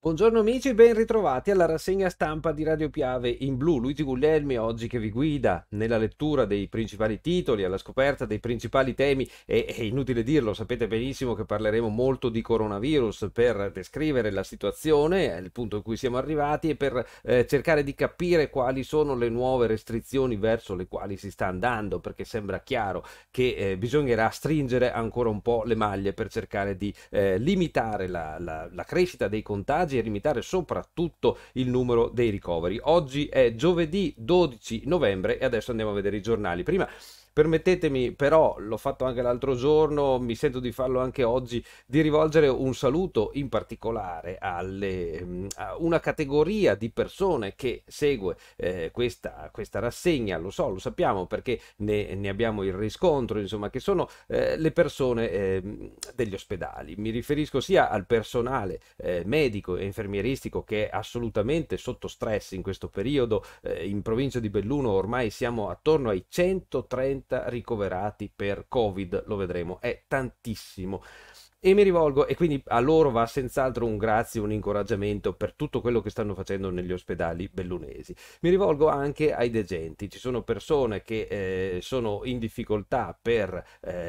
Buongiorno amici, ben ritrovati alla rassegna stampa di Radio Piave in blu. Luigi Guglielmi oggi che vi guida nella lettura dei principali titoli, alla scoperta dei principali temi. È inutile dirlo, sapete benissimo che parleremo molto di coronavirus per descrivere la situazione, il punto in cui siamo arrivati e per cercare di capire quali sono le nuove restrizioni verso le quali si sta andando, perché sembra chiaro che bisognerà stringere ancora un po' le maglie per cercare di limitare la crescita dei contagi e limitare soprattutto il numero dei ricoveri. Oggi è giovedì 12 novembre e adesso andiamo a vedere i giornali. Prima permettetemi, però, l'ho fatto anche l'altro giorno, mi sento di farlo anche oggi, di rivolgere un saluto in particolare a una categoria di persone che segue questa rassegna. Lo sappiamo perché ne abbiamo il riscontro, insomma, che sono le persone degli ospedali. Mi riferisco sia al personale medico e infermieristico che è assolutamente sotto stress in questo periodo. In provincia di Belluno ormai siamo attorno ai 130 ricoverati per Covid, lo vedremo, è tantissimo. E mi rivolgo, e quindi a loro va senz'altro un grazie, un incoraggiamento per tutto quello che stanno facendo negli ospedali bellunesi. Mi rivolgo anche ai degenti, ci sono persone che sono in difficoltà per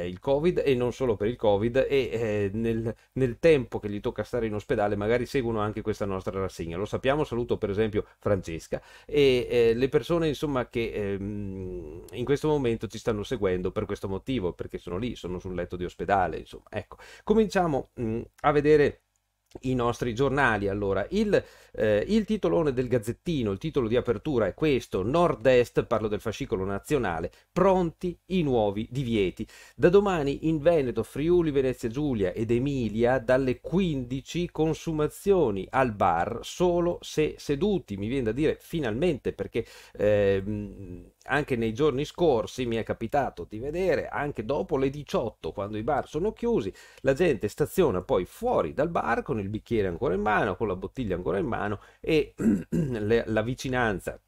il Covid e non solo per il Covid e nel tempo che gli tocca stare in ospedale magari seguono anche questa nostra rassegna. Lo sappiamo, saluto per esempio Francesca e le persone insomma che in questo momento ci stanno seguendo per questo motivo, perché sono lì, sono sul letto di ospedale, insomma, ecco. Cominciamo a vedere i nostri giornali. Allora, il titolone del Gazzettino, il titolo di apertura è questo: Nord-Est, parlo del fascicolo nazionale, pronti i nuovi divieti. Da domani in Veneto, Friuli, Venezia Giulia ed Emilia dalle 15 consumazioni al bar solo se seduti. Mi viene da dire finalmente, perché anche nei giorni scorsi mi è capitato di vedere, anche dopo le 18, quando i bar sono chiusi, la gente staziona poi fuori dal bar con il bicchiere ancora in mano, con la bottiglia ancora in mano e la vicinanza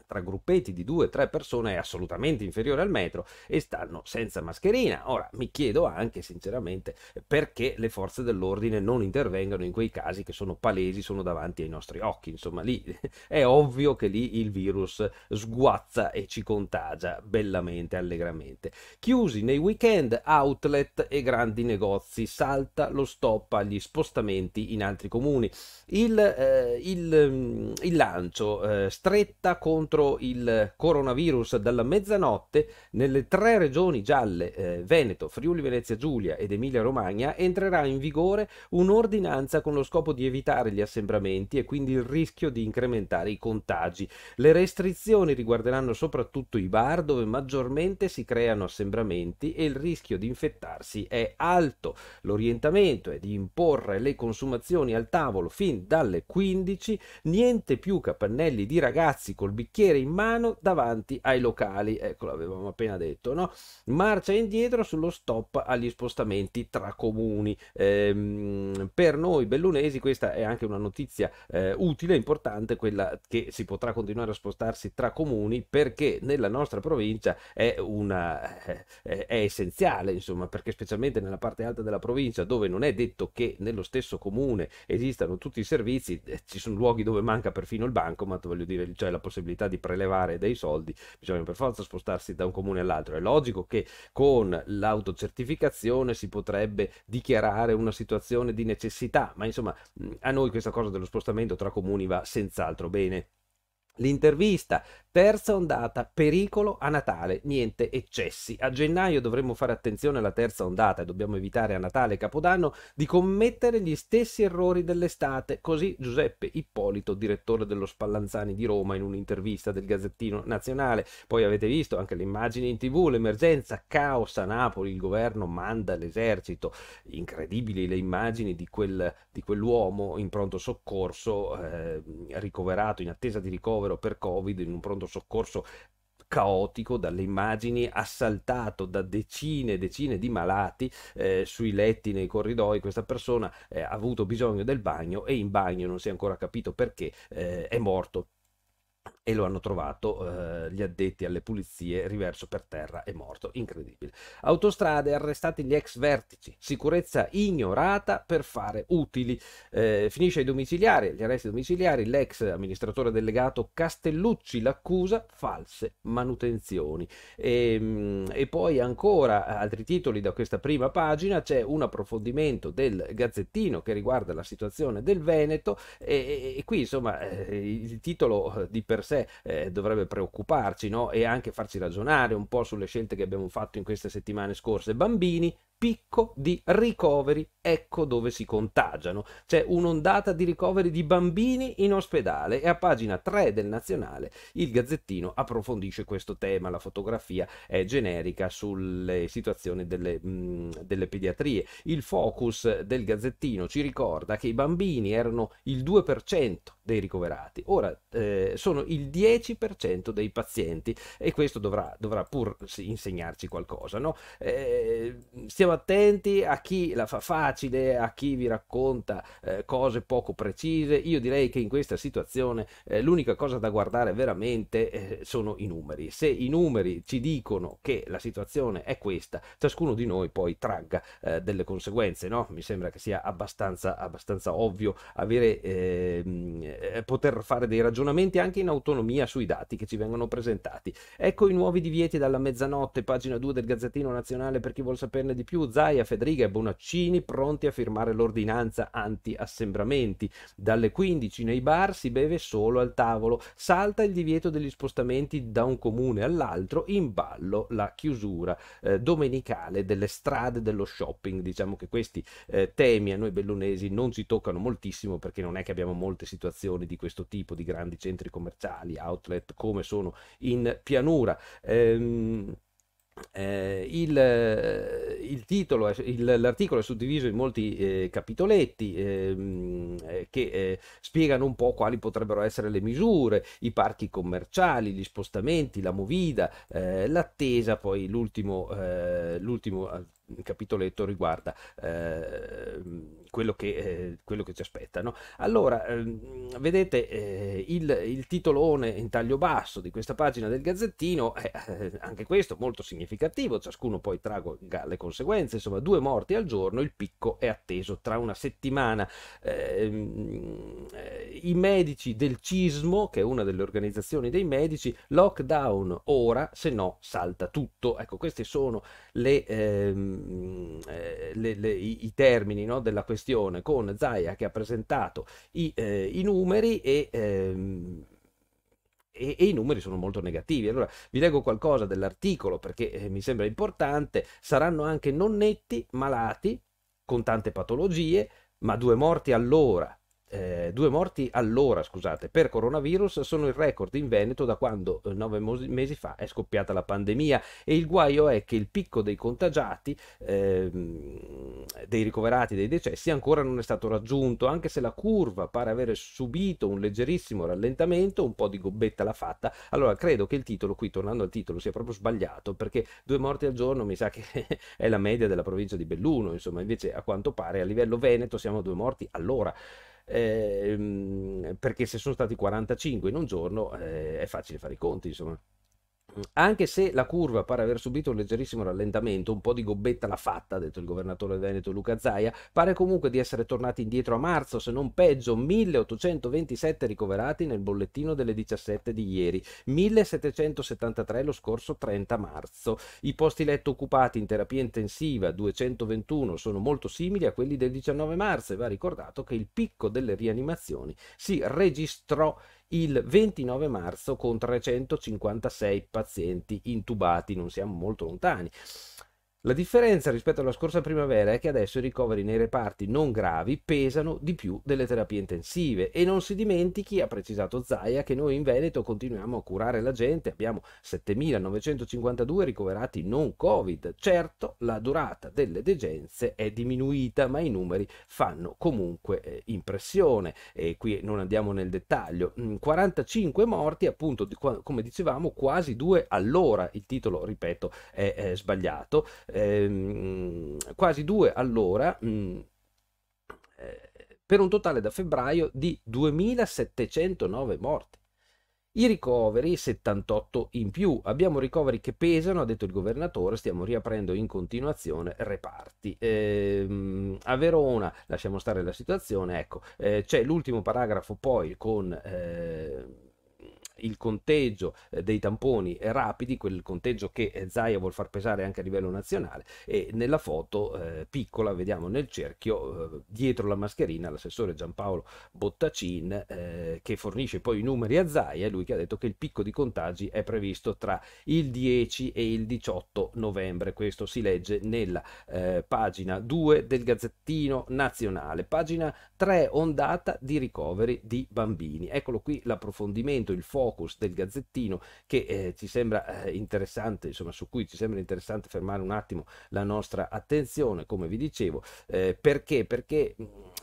tra gruppetti di 2-3 persone è assolutamente inferiore al metro e stanno senza mascherina. Ora mi chiedo anche sinceramente perché le forze dell'ordine non intervengano in quei casi che sono palesi, sono davanti ai nostri occhi. Insomma, lì è ovvio che lì il virus sguazza e ci contagia bellamente, allegramente. Chiusi nei weekend outlet e grandi negozi, salta lo stop agli spostamenti in altri comuni. Il lancio stretta contro il coronavirus dalla mezzanotte nelle 3 regioni gialle, Veneto, Friuli Venezia Giulia ed Emilia Romagna, entrerà in vigore un'ordinanza con lo scopo di evitare gli assembramenti e quindi il rischio di incrementare i contagi. Le restrizioni riguarderanno soprattutto i bar dove maggiormente si creano assembramenti e il rischio di infettarsi è alto. L'orientamento è di imporre le consumazioni al tavolo fin dalle 15, niente più capannelli di ragazzi col bicchiere in mano davanti ai locali. Ecco, l'avevamo appena detto, no? Marcia indietro sullo stop agli spostamenti tra comuni. Per noi bellunesi questa è anche una notizia utile, importante, quella che si potrà continuare a spostarsi tra comuni, perché nella nostra provincia è essenziale, insomma, perché specialmente nella parte alta della provincia, dove non è detto che nello stesso comune esistano tutti i servizi, ci sono luoghi dove manca perfino il bancomat, voglio dire, cioè la possibilità di prelevare dei soldi, bisogna per forza spostarsi da un comune all'altro. È logico che con l'autocertificazione si potrebbe dichiarare una situazione di necessità, ma insomma a noi questa cosa dello spostamento tra comuni va senz'altro bene. L'intervista: terza ondata, pericolo a Natale, niente eccessi. A gennaio dovremmo fare attenzione alla terza ondata e dobbiamo evitare a Natale e Capodanno di commettere gli stessi errori dell'estate. Così Giuseppe Ippolito, direttore dello Spallanzani di Roma, in un'intervista del Gazzettino Nazionale. Poi avete visto anche le immagini in TV, l'emergenza, caos a Napoli, il governo manda l'esercito. Incredibili le immagini di quell'uomo in pronto soccorso, ricoverato, in attesa di ricovero per Covid, in un pronto soccorso caotico, dalle immagini, assaltato da decine e decine di malati sui letti, nei corridoi. Questa persona ha avuto bisogno del bagno e in bagno, non si è ancora capito perché, è morto e lo hanno trovato gli addetti alle pulizie riverso per terra e morto. Incredibile. Autostrade, arrestati gli ex vertici, sicurezza ignorata per fare utili. Finisce ai domiciliari, agli arresti domiciliari, l'ex amministratore delegato Castellucci, l'accusa false manutenzioni. E poi ancora altri titoli da questa prima pagina, c'è un approfondimento del Gazzettino che riguarda la situazione del Veneto e qui insomma il titolo di per sé dovrebbe preoccuparci, no? E anche farci ragionare un po' sulle scelte che abbiamo fatto in queste settimane scorse. Bambini, picco di ricoveri, ecco dove si contagiano. C'è un'ondata di ricoveri di bambini in ospedale e a pagina 3 del Nazionale il Gazzettino approfondisce questo tema. La fotografia è generica sulle situazioni delle pediatrie. Il focus del Gazzettino ci ricorda che i bambini erano il 2% dei ricoverati, ora sono il 10% dei pazienti e questo dovrà pur insegnarci qualcosa, no? Stiamo attenti a chi la fa facile, a chi vi racconta cose poco precise. Io direi che in questa situazione l'unica cosa da guardare veramente sono i numeri. Se i numeri ci dicono che la situazione è questa, ciascuno di noi poi tragga delle conseguenze, no? Mi sembra che sia abbastanza ovvio poter fare dei ragionamenti anche in autonomia sui dati che ci vengono presentati. Ecco i nuovi divieti dalla mezzanotte, pagina 2 del Gazzettino Nazionale per chi vuol saperne di più. Zaia, Fedriga e Bonaccini pronti a firmare l'ordinanza anti-assembramenti. Dalle 15 nei bar si beve solo al tavolo. Salta il divieto degli spostamenti da un comune all'altro, in ballo la chiusura domenicale delle strade dello shopping. Diciamo che questi temi a noi bellunesi non ci toccano moltissimo perché non è che abbiamo molte situazioni di questo tipo, di grandi centri commerciali, outlet come sono in pianura. L'articolo è suddiviso in molti capitoletti che spiegano un po' quali potrebbero essere le misure, i parchi commerciali, gli spostamenti, la movida, l'attesa. Poi l'ultimo capitoletto riguarda quello che ci aspetta, no? Allora, vedete il titolone in taglio basso di questa pagina del Gazzettino, anche questo molto significativo, ciascuno poi traga le conseguenze. Insomma, 2 morti al giorno, il picco è atteso tra una settimana. I medici del CISMO, che è una delle organizzazioni dei medici, lockdown ora, se no salta tutto. Ecco, questi sono i termini, no, della questione, con Zaia che ha presentato i numeri e i numeri sono molto negativi. Allora vi leggo qualcosa dell'articolo perché mi sembra importante. Saranno anche non netti, malati, con tante patologie, ma 2 morti all'ora. 2 morti all'ora, scusate, per coronavirus sono il record in Veneto da quando 9 mesi fa è scoppiata la pandemia, e il guaio è che il picco dei contagiati, dei ricoverati, dei decessi ancora non è stato raggiunto, anche se la curva pare avere subito un leggerissimo rallentamento, un po' di gobbetta l'ha fatta. Allora credo che il titolo qui, tornando al titolo, sia proprio sbagliato, perché 2 morti al giorno mi sa che è la media della provincia di Belluno, insomma, invece a quanto pare a livello Veneto siamo a 2 morti all'ora. Perché se sono stati 45 in un giorno è facile fare i conti, insomma. Anche se la curva pare aver subito un leggerissimo rallentamento, un po' di gobbetta l'ha fatta, ha detto il governatore veneto Luca Zaia, pare comunque di essere tornati indietro a marzo, se non peggio. 1827 ricoverati nel bollettino delle 17 di ieri, 1773 lo scorso 30 marzo. I posti letto occupati in terapia intensiva, 221, sono molto simili a quelli del 19 marzo, e va ricordato che il picco delle rianimazioni si registrò il 29 marzo con 356 pazienti intubati. Non siamo molto lontani. La differenza rispetto alla scorsa primavera è che adesso i ricoveri nei reparti non gravi pesano di più delle terapie intensive, e non si dimentichi, ha precisato Zaia, che noi in Veneto continuiamo a curare la gente, abbiamo 7.952 ricoverati non Covid. Certo, la durata delle degenze è diminuita, ma i numeri fanno comunque impressione, e qui non andiamo nel dettaglio. 45 morti, appunto, come dicevamo, quasi 2 all'ora. Il titolo, ripeto, è sbagliato. Quasi 2 all'ora, per un totale da febbraio di 2.709 morti. I ricoveri 78 in più, abbiamo ricoveri che pesano, ha detto il governatore, stiamo riaprendo in continuazione reparti. A Verona, lasciamo stare la situazione, ecco, c'è l'ultimo paragrafo poi con il conteggio dei tamponi rapidi, quel conteggio che Zaia vuol far pesare anche a livello nazionale, e nella foto piccola vediamo nel cerchio dietro la mascherina l'assessore Giampaolo Bottacin che fornisce poi i numeri a Zaia, lui che ha detto che il picco di contagi è previsto tra il 10 e il 18 novembre, questo si legge nella pagina 2 del Gazzettino Nazionale, pagina 3, ondata di ricoveri di bambini. Eccolo qui l'approfondimento, il focus del Gazzettino che ci sembra interessante, insomma su cui ci sembra interessante fermare un attimo la nostra attenzione, come vi dicevo, perché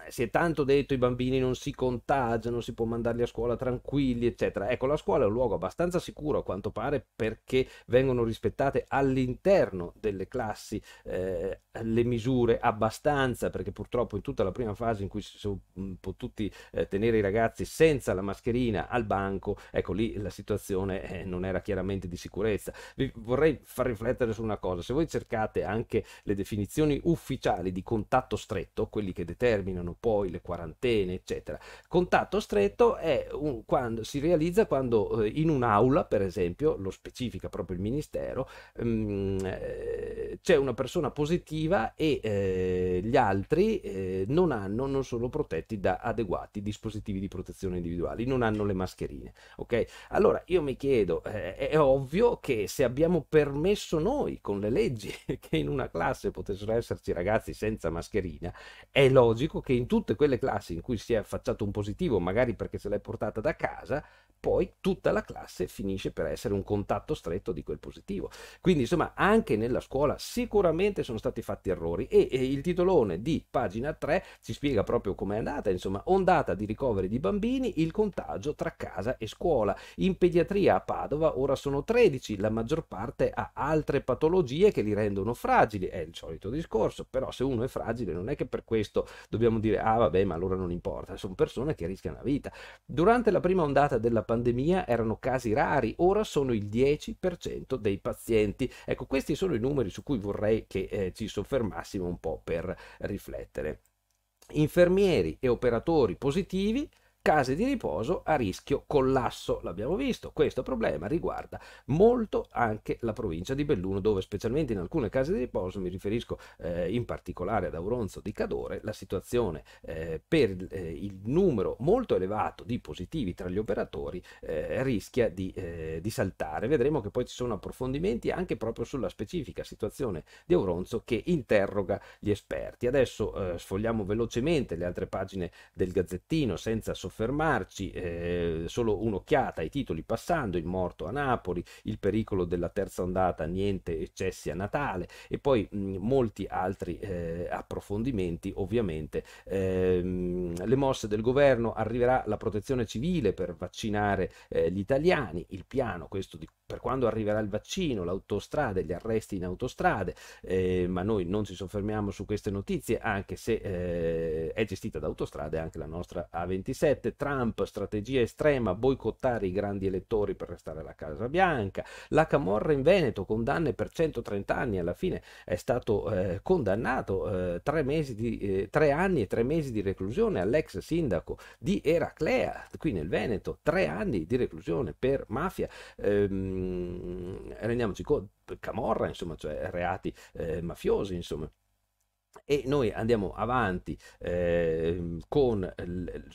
si è tanto detto i bambini non si contagiano, si può mandarli a scuola tranquilli, eccetera. Ecco, la scuola è un luogo abbastanza sicuro a quanto pare, perché vengono rispettate all'interno delle classi le misure abbastanza, perché purtroppo in tutta la prima fase in cui si sono potuti tenere i ragazzi senza la mascherina al banco, ecco lì la situazione non era chiaramente di sicurezza. Vorrei far riflettere su una cosa: se voi cercate anche le definizioni ufficiali di contatto stretto, quelli che determinano poi le quarantene eccetera, contatto stretto è quando si realizza quando in un'aula, per esempio, lo specifica proprio il ministero, c'è una persona positiva e gli altri non sono protetti da adeguati dispositivi di protezione individuali, non hanno le mascherine, ok? Allora io mi chiedo, è ovvio che se abbiamo permesso noi con le leggi che in una classe potessero esserci ragazzi senza mascherina, è logico che in tutte quelle classi in cui si è affacciato un positivo, magari perché se l'è portata da casa, poi tutta la classe finisce per essere un contatto stretto di quel positivo. Quindi insomma anche nella scuola sicuramente sono stati fatti errori, e il titolone di pagina 3 ci spiega proprio com'è andata, insomma: ondata di ricoveri di bambini, il contagio tra casa e scuola. In pediatria a Padova ora sono 13, la maggior parte ha altre patologie che li rendono fragili, è il solito discorso, però se uno è fragile non è che per questo dobbiamo dire ah vabbè ma allora non importa, sono persone che rischiano la vita. Durante la prima ondata della pandemia erano casi rari, ora sono il 10% dei pazienti. Ecco, questi sono i numeri su cui vorrei che ci soffermassimo un po' per riflettere. Infermieri e operatori positivi, case di riposo a rischio collasso, l'abbiamo visto. Questo problema riguarda molto anche la provincia di Belluno, dove specialmente in alcune case di riposo, mi riferisco in particolare ad Auronzo di Cadore, la situazione per il numero molto elevato di positivi tra gli operatori rischia di saltare. Vedremo che poi ci sono approfondimenti anche proprio sulla specifica situazione di Auronzo che interroga gli esperti. Adesso sfogliamo velocemente le altre pagine del Gazzettino senza soffermarci, solo un'occhiata ai titoli passando: il morto a Napoli, il pericolo della terza ondata, niente eccessi a Natale, e poi molti altri approfondimenti ovviamente. Le mosse del governo: arriverà la protezione civile per vaccinare gli italiani, il piano questo per quando arriverà il vaccino, l'autostrada, gli arresti in autostrade, ma noi non ci soffermiamo su queste notizie, anche se è gestita da Autostrade anche la nostra A27. Trump, strategia estrema, boicottare i grandi elettori per restare alla Casa Bianca. La camorra in Veneto, condanne per 130 anni, alla fine è stato condannato 3 anni e 3 mesi di reclusione all'ex sindaco di Eraclea, qui nel Veneto, 3 anni di reclusione per mafia. Rendiamoci conto, camorra, insomma, cioè reati mafiosi, insomma. E noi andiamo avanti con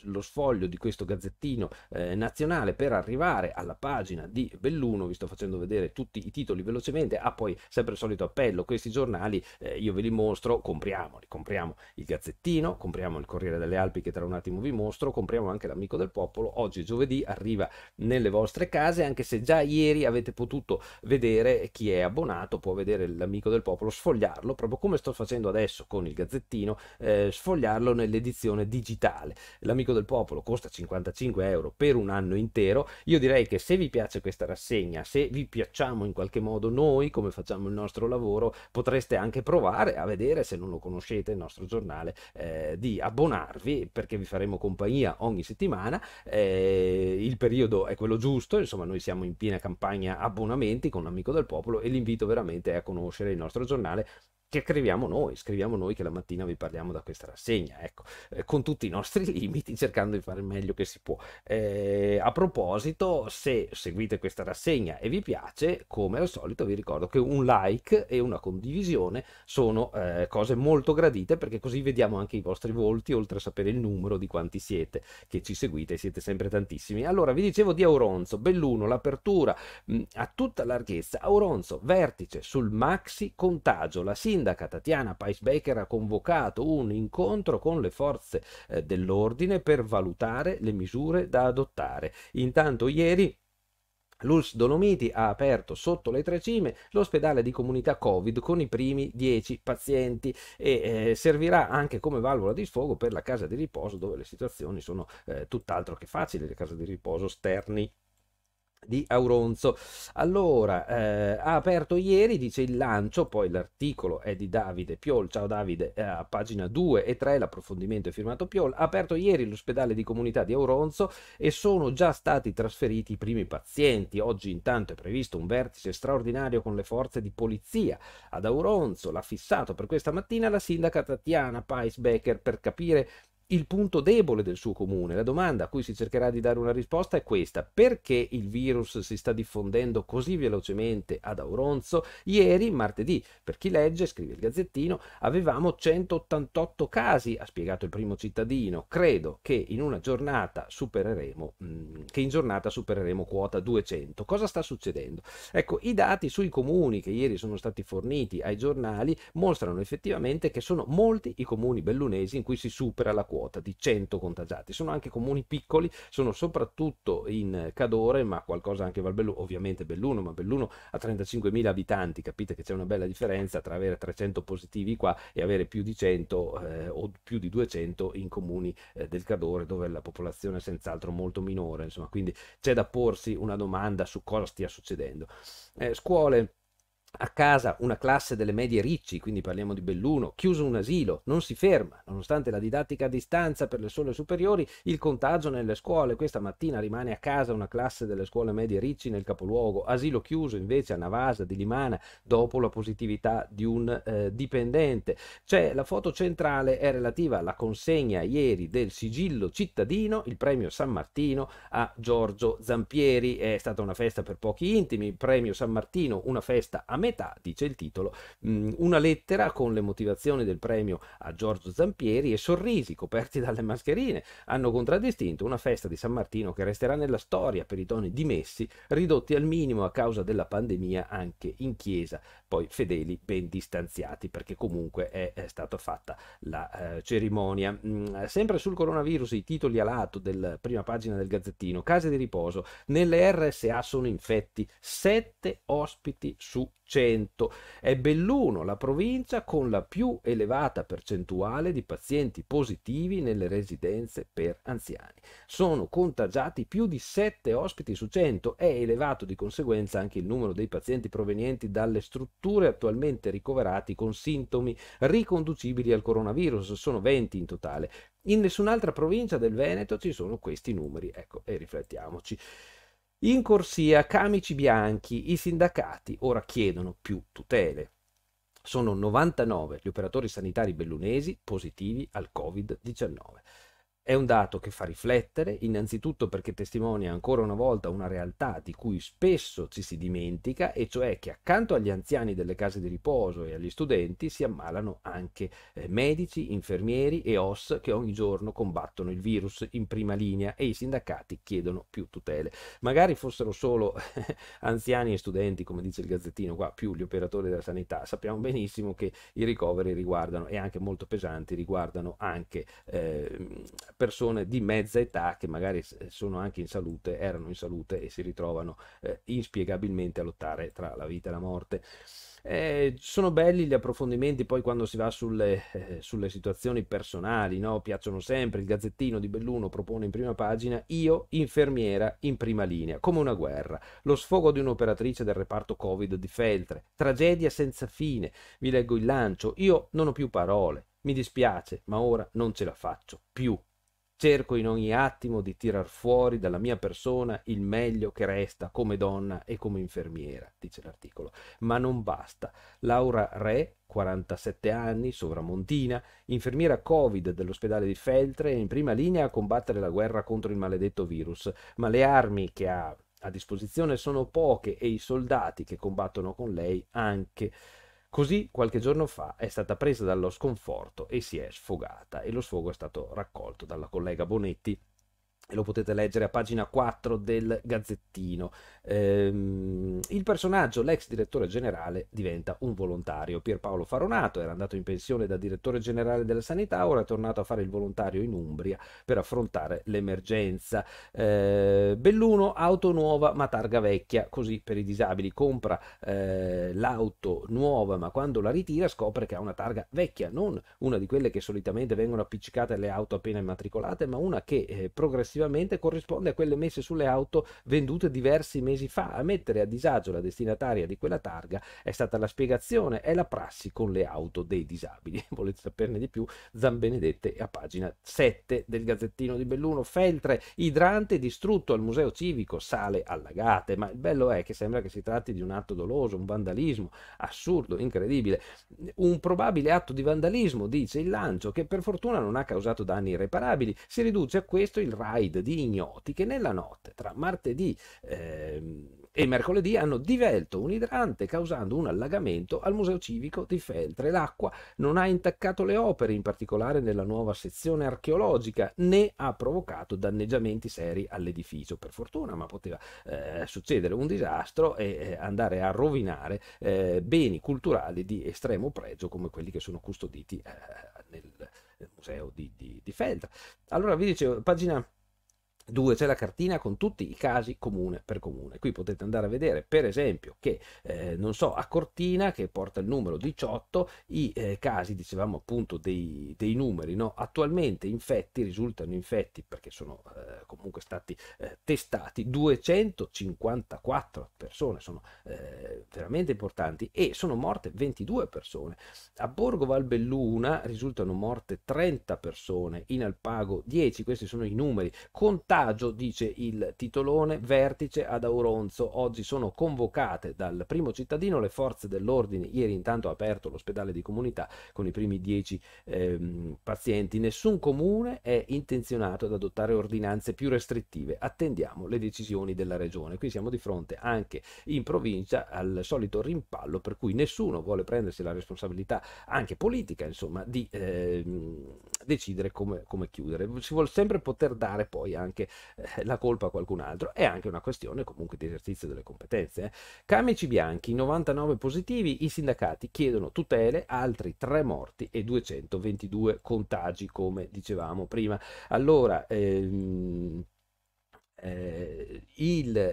lo sfoglio di questo Gazzettino nazionale per arrivare alla pagina di Belluno. Vi sto facendo vedere tutti i titoli velocemente. Poi sempre il solito appello: questi giornali io ve li mostro, compriamoli, compriamo il Gazzettino, compriamo il Corriere delle Alpi che tra un attimo vi mostro, compriamo anche l'Amico del Popolo. Oggi giovedì arriva nelle vostre case, anche se già ieri avete potuto vedere, chi è abbonato può vedere l'Amico del Popolo, sfogliarlo proprio come sto facendo adesso con il Gazzettino, sfogliarlo nell'edizione digitale. L'Amico del Popolo costa 55 euro per un anno intero. Io direi che se vi piace questa rassegna, se vi piacciamo in qualche modo noi, come facciamo il nostro lavoro, potreste anche provare a vedere, se non lo conoscete, il nostro giornale, di abbonarvi, perché vi faremo compagnia ogni settimana. Il periodo è quello giusto, insomma noi siamo in piena campagna abbonamenti con Amico del Popolo e l'invito veramente è a conoscere il nostro giornale, che scriviamo noi che la mattina vi parliamo da questa rassegna, ecco, con tutti i nostri limiti, cercando di fare il meglio che si può. A proposito, se seguite questa rassegna e vi piace, come al solito vi ricordo che un like e una condivisione sono cose molto gradite, perché così vediamo anche i vostri volti, oltre a sapere il numero di quanti siete che ci seguite, siete sempre tantissimi. Allora, vi dicevo di Auronzo, Belluno, l'apertura a tutta larghezza. Auronzo, vertice sul maxi contagio. La sindaca Tatiana Paisbecker ha convocato un incontro con le forze dell'ordine per valutare le misure da adottare. Intanto ieri l'ULSS Dolomiti ha aperto sotto le Tre Cime l'ospedale di comunità Covid con i primi 10 pazienti e servirà anche come valvola di sfogo per la casa di riposo, dove le situazioni sono tutt'altro che facili, le case di riposo Sterni di Auronzo. Allora, ha aperto ieri, dice il lancio, poi l'articolo è di Davide Piol, ciao Davide, a pagina 2 e 3, l'approfondimento è firmato Piol. Ha aperto ieri l'ospedale di comunità di Auronzo e sono già stati trasferiti i primi pazienti. Oggi intanto è previsto un vertice straordinario con le forze di polizia ad Auronzo. L'ha fissato per questa mattina la sindaca Tatiana Paisbecker per capire il punto debole del suo comune. La domanda a cui si cercherà di dare una risposta è questa: perché il virus si sta diffondendo così velocemente ad Auronzo? Ieri, martedì, per chi legge, scrive il Gazzettino, avevamo 188 casi, ha spiegato il primo cittadino. Credo che in giornata supereremo quota 200. Cosa sta succedendo? Ecco, i dati sui comuni che ieri sono stati forniti ai giornali mostrano effettivamente che sono molti i comuni bellunesi in cui si supera la quota di 100 contagiati. Sono anche comuni piccoli, sono soprattutto in Cadore, ma qualcosa anche Valbelluno, ovviamente Belluno, ma Belluno ha 35.000 abitanti, capite che c'è una bella differenza tra avere 300 positivi qua e avere più di 100 o più di 200 in comuni del Cadore, dove la popolazione è senz'altro molto minore, insomma, quindi c'è da porsi una domanda su cosa stia succedendo. Scuole a casa, una classe delle medie Ricci, quindi parliamo di Belluno, chiuso un asilo, non si ferma, nonostante la didattica a distanza per le sole superiori, il contagio nelle scuole. Questa mattina rimane a casa una classe delle scuole medie Ricci nel capoluogo, asilo chiuso invece a Navasa di Limana dopo la positività di un dipendente. La foto centrale è relativa alla consegna ieri del sigillo cittadino, il premio San Martino a Giorgio Zampieri. È stata una festa per pochi intimi, premio San Martino, una festa a metà, dice il titolo, una lettera con le motivazioni del premio a Giorgio Zampieri e sorrisi coperti dalle mascherine hanno contraddistinto una festa di San Martino che resterà nella storia per i toni dimessi, ridotti al minimo a causa della pandemia anche in chiesa, poi fedeli ben distanziati, perché comunque è stata fatta la cerimonia. Sempre sul coronavirus i titoli a lato della prima pagina del Gazzettino: case di riposo, nelle RSA sono infetti 7 ospiti su 100. È Belluno la provincia con la più elevata percentuale di pazienti positivi nelle residenze per anziani. Sono contagiati più di 7 ospiti su 100. È elevato di conseguenza anche il numero dei pazienti provenienti dalle strutture attualmente ricoverati con sintomi riconducibili al coronavirus. Sono 20 in totale. In nessun'altra provincia del Veneto ci sono questi numeri. Ecco, e riflettiamoci. In corsia camici bianchi, i sindacati ora chiedono più tutele. Sono 99 gli operatori sanitari bellunesi positivi al Covid-19. È un dato che fa riflettere, innanzitutto perché testimonia ancora una volta una realtà di cui spesso ci si dimentica, e cioè che accanto agli anziani delle case di riposo e agli studenti si ammalano anche medici, infermieri e OSS che ogni giorno combattono il virus in prima linea, e i sindacati chiedono più tutele. Magari fossero solo anziani e studenti, come dice il Gazzettino, qua più gli operatori della sanità. Sappiamo benissimo che i ricoveri riguardano, e anche molto pesanti, riguardano anche persone di mezza età che magari sono anche in salute, erano in salute e si ritrovano inspiegabilmente a lottare tra la vita e la morte. Sono belli gli approfondimenti poi quando si va sulle situazioni personali, no? Piacciono sempre. Il Gazzettino di Belluno propone in prima pagina: io, infermiera, in prima linea, come una guerra. Lo sfogo di un'operatrice del reparto Covid di Feltre. Tragedia senza fine. Vi leggo il lancio: io non ho più parole. Mi dispiace, ma ora non ce la faccio più. Cerco in ogni attimo di tirar fuori dalla mia persona il meglio che resta come donna e come infermiera, dice l'articolo. Ma non basta. Laura Re, 47 anni, sovramontina, infermiera Covid dell'ospedale di Feltre, è in prima linea a combattere la guerra contro il maledetto virus, ma le armi che ha a disposizione sono poche e i soldati che combattono con lei anche. Così qualche giorno fa è stata presa dallo sconforto e si è sfogata, e lo sfogo è stato raccolto dalla collega Bonetti e lo potete leggere a pagina 4 del Gazzettino. Il personaggio, l'ex direttore generale, diventa un volontario. Pierpaolo Faronato era andato in pensione da direttore generale della sanità, ora è tornato a fare il volontario in Umbria per affrontare l'emergenza. Belluno, auto nuova ma targa vecchia, così per i disabili. Compra l'auto nuova, ma quando la ritira scopre che ha una targa vecchia, non una di quelle che solitamente vengono appiccicate alle auto appena immatricolate, ma una che progressivamente corrisponde a quelle messe sulle auto vendute diversi mesi fa. A mettere a disagio la destinataria di quella targa è stata la spiegazione, è la prassi con le auto dei disabili. Volete saperne di più? Zambenedette a pagina 7 del Gazzettino di Belluno. Feltre, idrante distrutto al museo civico, sale allagate. Ma il bello è che sembra che si tratti di un atto doloso, un vandalismo assurdo, incredibile. Un probabile atto di vandalismo, dice il lancio, che per fortuna non ha causato danni irreparabili. Si riduce a questo il raid di ignoti che nella notte tra martedì e mercoledì hanno divelto un idrante causando un allagamento al museo civico di Feltre. L'acqua non ha intaccato le opere, in particolare nella nuova sezione archeologica, né ha provocato danneggiamenti seri all'edificio. Per fortuna, ma poteva succedere un disastro e andare a rovinare beni culturali di estremo pregio come quelli che sono custoditi nel museo di Feltre. Allora vi dicevo, pagina 2 c'è la cartina con tutti i casi comune per comune. Qui potete andare a vedere, per esempio, che non so, a Cortina, che porta il numero 18, i casi, dicevamo appunto dei numeri, no? Attualmente risultano infetti, perché sono comunque stati testati 254 persone, sono veramente importanti, e sono morte 22 persone. A Borgo Valbelluna risultano morte 30 persone, in Alpago 10, questi sono i numeri. Contagio, dice il titolone, vertice ad Auronzo, oggi sono convocate dal primo cittadino le forze dell'ordine, ieri intanto ha aperto l'ospedale di comunità con i primi 10 pazienti. Nessun comune è intenzionato ad adottare ordinanze più restrittive, attendiamo le decisioni della regione. Qui siamo di fronte anche in provincia al solito rimpallo per cui nessuno vuole prendersi la responsabilità anche politica, insomma, di decidere come chiudere. Si vuole sempre poter dare poi anche la colpa a qualcun altro. È anche una questione comunque di esercizio delle competenze. Camici bianchi, 99 positivi, i sindacati chiedono tutele, altri 3 morti e 222 contagi, come dicevamo prima. Allora,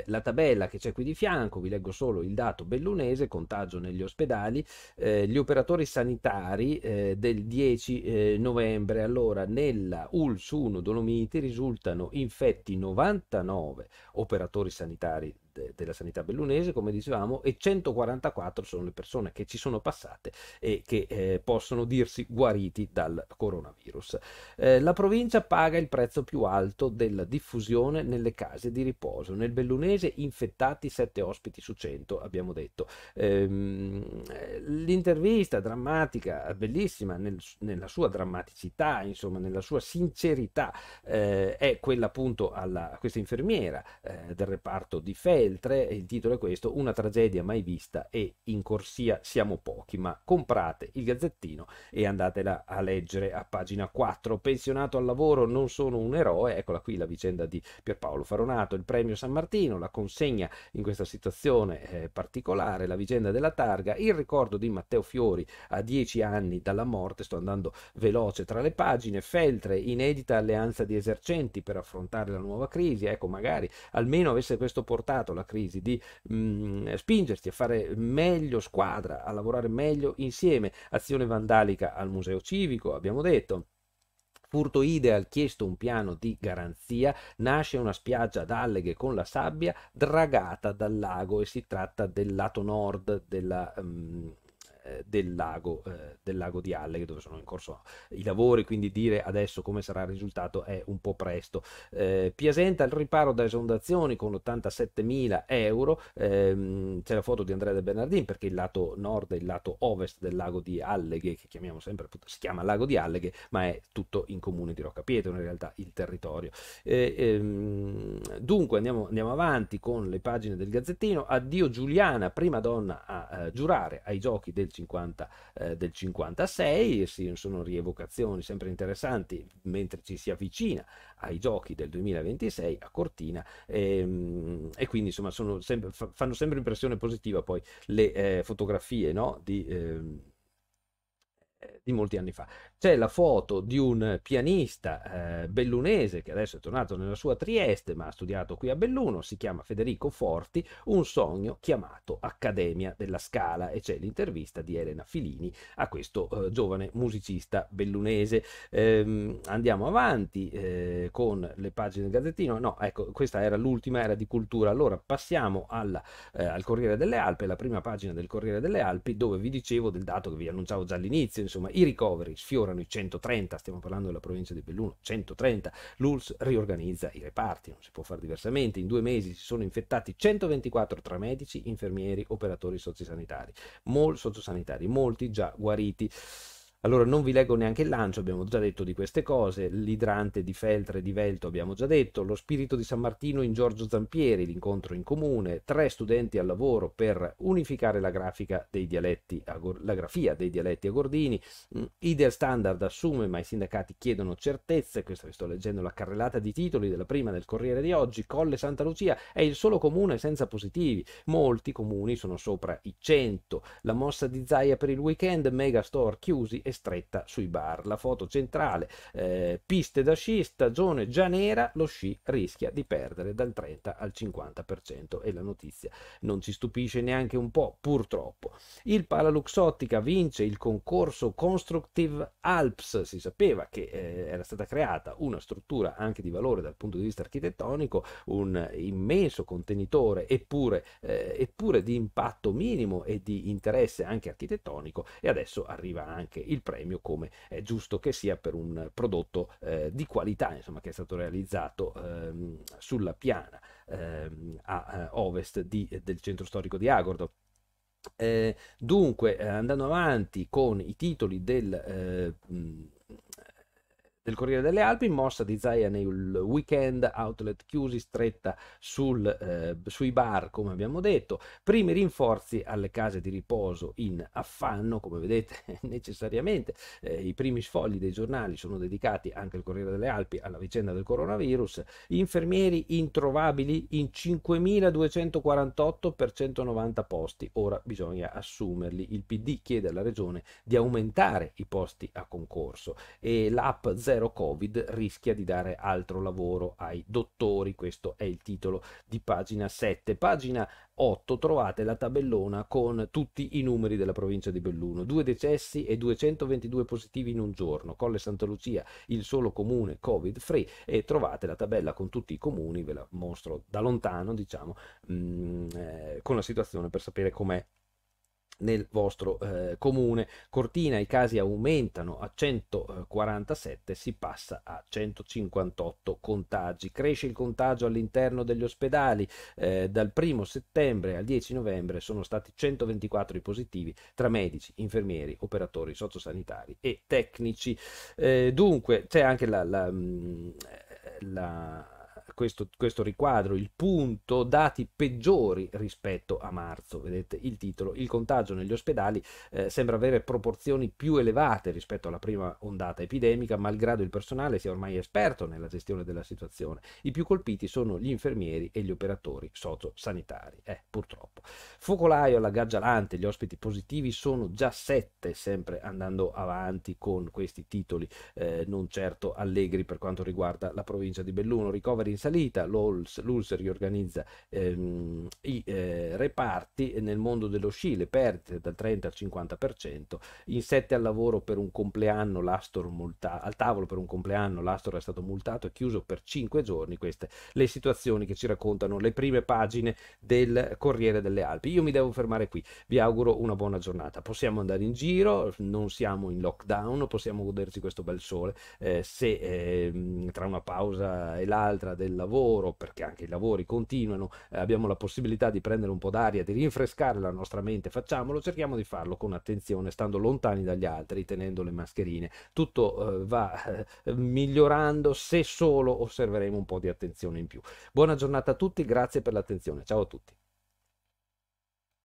la tabella che c'è qui di fianco, vi leggo solo il dato bellunese: contagio negli ospedali, gli operatori sanitari del 10 novembre. Allora, nella ULSS 1 Dolomiti risultano infetti 99 operatori sanitari della sanità bellunese, come dicevamo, e 144 sono le persone che ci sono passate e che possono dirsi guariti dal coronavirus. La provincia paga il prezzo più alto della diffusione nelle case di riposo. Nel bellunese infettati 7 ospiti su 100, abbiamo detto. L'intervista drammatica, bellissima nella sua drammaticità, insomma, nella sua sincerità, è quella appunto a questa infermiera del reparto di Feltre, Feltre, il titolo è questo: una tragedia mai vista e in corsia siamo pochi, ma comprate il Gazzettino e andatela a leggere a pagina 4. Pensionato al lavoro, non sono un eroe, eccola qui la vicenda di Pierpaolo Faronato, il premio San Martino, la consegna in questa situazione particolare, la vicenda della targa, il ricordo di Matteo Fiori a 10 anni dalla morte, sto andando veloce tra le pagine, Feltre, inedita alleanza di esercenti per affrontare la nuova crisi, ecco magari almeno avesse questo portato la crisi di spingerti a fare meglio squadra, a lavorare meglio insieme, azione vandalica al museo civico, abbiamo detto. Furto Ideal, chiesto un piano di garanzia, nasce una spiaggia ad alleghe con la sabbia dragata dal lago e si tratta del lato nord del lago di Alleghe dove sono in corso i lavori, quindi dire adesso come sarà il risultato è un po' presto. Piasenta al riparo da esondazioni con 87.000 euro, c'è la foto di Andrea De Bernardin perché il lato nord e il lato ovest del lago di Alleghe, che chiamiamo sempre, si chiama lago di Alleghe, ma è tutto in comune di Roccapietro in realtà il territorio. Dunque andiamo avanti con le pagine del Gazzettino. Addio Giuliana, prima donna a giurare ai giochi del 56, sono rievocazioni sempre interessanti mentre ci si avvicina ai giochi del 2026 a Cortina, e quindi insomma fanno sempre impressione positiva poi le fotografie, no, di molti anni fa. C'è la foto di un pianista bellunese che adesso è tornato nella sua Trieste, ma ha studiato qui a Belluno, si chiama Federico Forti, un sogno chiamato Accademia della Scala, e c'è l'intervista di Elena Filini a questo giovane musicista bellunese. Andiamo avanti con le pagine del Gazzettino. No, ecco, questa era l'ultima, era di cultura. Allora passiamo al Corriere delle Alpi, la prima pagina del Corriere delle Alpi, dove vi dicevo del dato che vi annunciavo già all'inizio, insomma i ricoveri sfiorano i 130, stiamo parlando della provincia di Belluno, 130, l'ULSS riorganizza i reparti, non si può fare diversamente, in 2 mesi si sono infettati 124 tra medici, infermieri, operatori sociosanitari, molti già guariti. Allora non vi leggo neanche il lancio, abbiamo già detto di queste cose, l'idrante di Feltre e di Velto abbiamo già detto, lo spirito di San Martino in Giorgio Zampieri, l'incontro in comune, 3 studenti al lavoro per unificare la grafia dei dialetti a Gordini, Ideal Standard assume ma i sindacati chiedono certezze, questa vi sto leggendo la carrellata di titoli della prima del Corriere di oggi, Colle Santa Lucia è il solo comune senza positivi, molti comuni sono sopra i 100, la mossa di Zaia per il weekend, megastore chiusi e stretta sui bar. La foto centrale, piste da sci, stagione già nera, lo sci rischia di perdere dal 30 al 50% e la notizia non ci stupisce neanche un po', purtroppo. Il Palaluxottica vince il concorso Constructive Alps, si sapeva che era stata creata una struttura anche di valore dal punto di vista architettonico, un immenso contenitore eppure di impatto minimo e di interesse anche architettonico, e adesso arriva anche il premio, come è giusto che sia per un prodotto di qualità, insomma, che è stato realizzato sulla piana a ovest del centro storico di Agordo. Dunque, andando avanti con i titoli del Corriere delle Alpi, mossa di Zaia nel weekend, outlet chiusi, stretta sui bar, come abbiamo detto, primi rinforzi alle case di riposo in affanno, come vedete necessariamente, i primi sfogli dei giornali sono dedicati anche al Corriere delle Alpi alla vicenda del coronavirus, infermieri introvabili in 5.248 per 190 posti, ora bisogna assumerli, il PD chiede alla regione di aumentare i posti a concorso e l'app Zero Covid rischia di dare altro lavoro ai dottori, questo è il titolo di pagina 7. Pagina 8 trovate la tabellona con tutti i numeri della provincia di Belluno, 2 decessi e 222 positivi in un giorno, Colle Santa Lucia il solo comune covid free, e trovate la tabella con tutti i comuni, ve la mostro da lontano, diciamo, con la situazione per sapere com'è nel vostro comune. Cortina, i casi aumentano a 147, si passa a 158 contagi, cresce il contagio all'interno degli ospedali, dal 1° settembre al 10 novembre sono stati 124 i positivi tra medici, infermieri, operatori sociosanitari e tecnici. Dunque c'è anche la questo riquadro, il punto, dati peggiori rispetto a marzo. Vedete il titolo, il contagio negli ospedali sembra avere proporzioni più elevate rispetto alla prima ondata epidemica, malgrado il personale sia ormai esperto nella gestione della situazione. I più colpiti sono gli infermieri e gli operatori sociosanitari. Purtroppo. Focolaio alla Gaggialante, gli ospiti positivi sono già 7, sempre andando avanti con questi titoli non certo allegri per quanto riguarda la provincia di Belluno. Ricoveri in salita, l'ULSS riorganizza i reparti nel mondo dello sci, le perdite dal 30 al 50%, in 7 al lavoro per un compleanno, l'Astor al tavolo per un compleanno, l'Astor è stato multato e chiuso per 5 giorni. Queste le situazioni che ci raccontano le prime pagine del Corriere delle Alpi. Io mi devo fermare qui, vi auguro una buona giornata. Possiamo andare in giro, non siamo in lockdown, possiamo goderci questo bel sole. Se tra una pausa e l'altra del lavoro, perché anche i lavori continuano, abbiamo la possibilità di prendere un po' d'aria, di rinfrescare la nostra mente, facciamolo, cerchiamo di farlo con attenzione, stando lontani dagli altri, tenendo le mascherine. Tutto va migliorando se solo osserveremo un po' di attenzione in più. Buona giornata a tutti, grazie per l'attenzione, ciao a tutti.